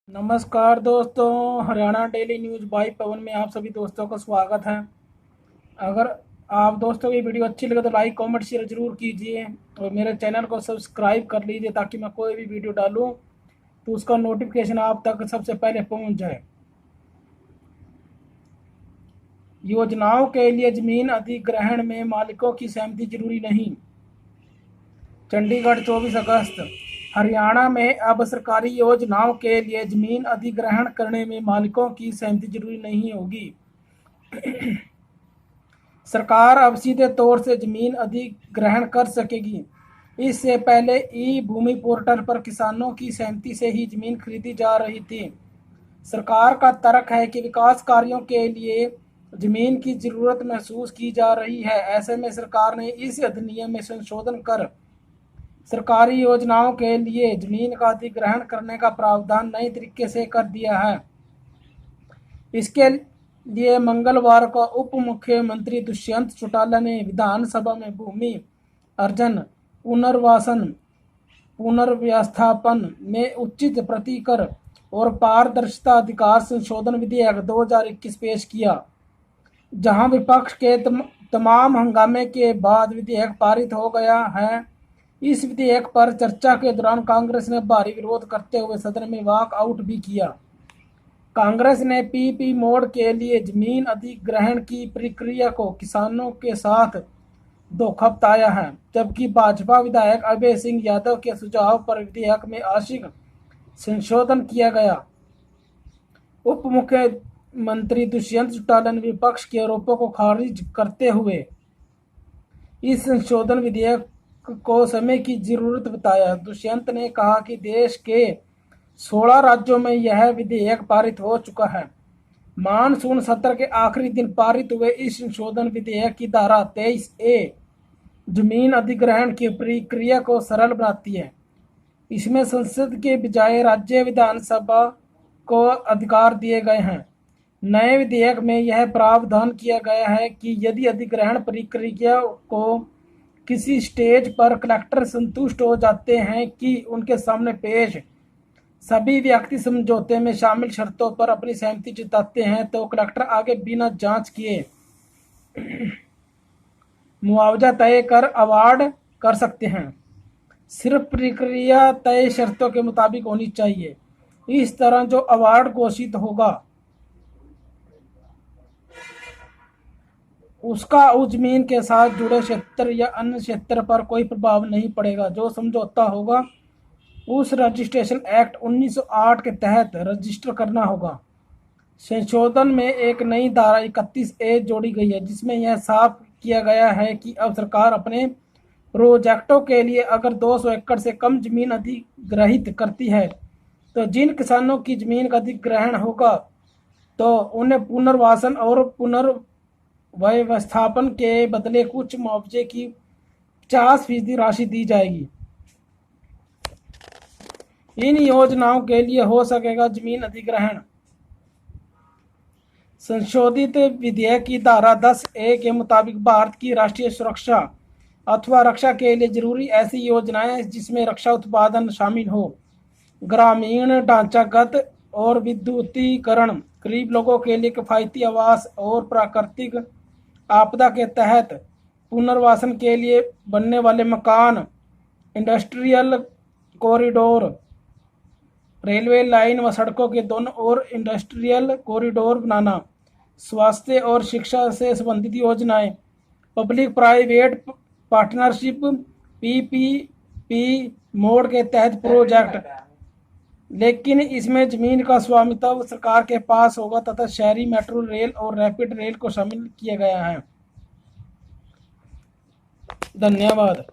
नमस्कार दोस्तों, Haryana daily news bye पवन में आप सभी दोस्तों का स्वागत है। अगर आप दोस्तों की वीडियो अच्छी लगे तो लाइक कमेंट शेयर जरूर कीजिए और मेरे चैनल को सब्सक्राइब कर लीजिए ताकि मैं कोई भी वीडियो डालूं तो उसका नोटिफिकेशन आप तक सबसे पहले पहुंच जाए। योजनाओं के लिए जमीन अधिग्रहण में मालिकों की सहमति जरूरी नहीं। चंडीगढ़ 24 अगस्त। हरियाणा में अब सरकारी योजनाओं के लिए जमीन अधिग्रहण करने में मालिकों की सहमति जरूरी नहीं होगी। सरकार अब सीधे तौर से जमीन अधिग्रहण कर सकेगी। इससे पहले ई भूमि पोर्टल पर किसानों की सहमति से ही जमीन खरीदी जा रही थी। सरकार का तर्क है कि विकास कार्यों के लिए जमीन की जरूरत महसूस की जा रही है। ऐसे में सरकार ने इस अधिनियम में संशोधन कर सरकारी योजनाओं के लिए जमीन का अधिग्रहण करने का प्रावधान नए तरीके से कर दिया है। इसके लिए मंगलवार को उप मुख्यमंत्री दुष्यंत चौटाला ने विधानसभा में भूमि अर्जन पुनर्वासन पुनर्व्यवस्थापन में उचित प्रतिकर और पारदर्शिता अधिकार संशोधन विधेयक 2021 पेश किया, जहां विपक्ष के तमाम हंगामे के बाद विधेयक पारित हो गया है। इस विधेयक पर चर्चा के दौरान कांग्रेस ने भारी विरोध करते हुए सदन में वॉक आउट भी किया। कांग्रेस ने पीपी मोड के लिए जमीन अधिग्रहण की प्रक्रिया को किसानों के साथ धोखा बताया है, जबकि भाजपा विधायक अभय सिंह यादव के सुझाव पर विधेयक में आंशिक संशोधन किया गया। उप मुख्यमंत्री दुष्यंत चौटाला ने विपक्ष के आरोपों को खारिज करते हुए इस संशोधन विधेयक को समय की जरूरत बताया। दुष्यंत ने कहा कि देश के 16 राज्यों में यह विधेयक पारित हो चुका है। मानसून सत्र के आखिरी दिन पारित हुए इस संशोधन विधेयक की धारा 23A जमीन अधिग्रहण की प्रक्रिया को सरल बनाती है। इसमें संसद के बजाय राज्य विधानसभा को अधिकार दिए गए हैं। नए विधेयक में यह प्रावधान किया गया है कि यदि अधिग्रहण प्रक्रिया को किसी स्टेज पर कलेक्टर संतुष्ट हो जाते हैं कि उनके सामने पेश सभी व्यक्ति समझौते में शामिल शर्तों पर अपनी सहमति जताते हैं तो कलेक्टर आगे बिना जांच किए मुआवजा तय कर अवार्ड कर सकते हैं। सिर्फ प्रक्रिया तय शर्तों के मुताबिक होनी चाहिए। इस तरह जो अवार्ड घोषित होगा उसका उस जमीन के साथ जुड़े क्षेत्र या अन्य क्षेत्र पर कोई प्रभाव नहीं पड़ेगा। जो समझौता होगा उस रजिस्ट्रेशन एक्ट 1908 के तहत रजिस्टर करना होगा। संशोधन में एक नई धारा 31A जोड़ी गई है, जिसमें यह साफ किया गया है कि अब सरकार अपने प्रोजेक्टों के लिए अगर 200 एकड़ से कम जमीन अधिग्रहित करती है तो जिन किसानों की जमीन का अधिग्रहण होगा तो उन्हें पुनर्वासन और पुनर्व्यवस्थापन के बदले कुछ मुआवजे की 50% राशि दी जाएगी। इन योजनाओं के लिए हो सकेगा जमीन अधिग्रहण। संशोधित विधेयक की धारा 10A के मुताबिक भारत की राष्ट्रीय सुरक्षा अथवा रक्षा के लिए जरूरी ऐसी योजनाएं जिसमें रक्षा उत्पादन शामिल हो, ग्रामीण ढांचागत और विद्युतीकरण, गरीब लोगों के लिए किफायती आवास और प्राकृतिक आपदा के तहत पुनर्वासन के लिए बनने वाले मकान, इंडस्ट्रियल कॉरिडोर, रेलवे लाइन व सड़कों के दोनों ओर इंडस्ट्रियल कॉरिडोर बनाना, स्वास्थ्य और शिक्षा से संबंधित योजनाएं, public private partnership PPP mode के तहत प्रोजेक्ट, लेकिन इसमें जमीन का स्वामित्व सरकार के पास होगा तथा शहरी मेट्रो रेल और रैपिड रेल को शामिल किया गया है। धन्यवाद।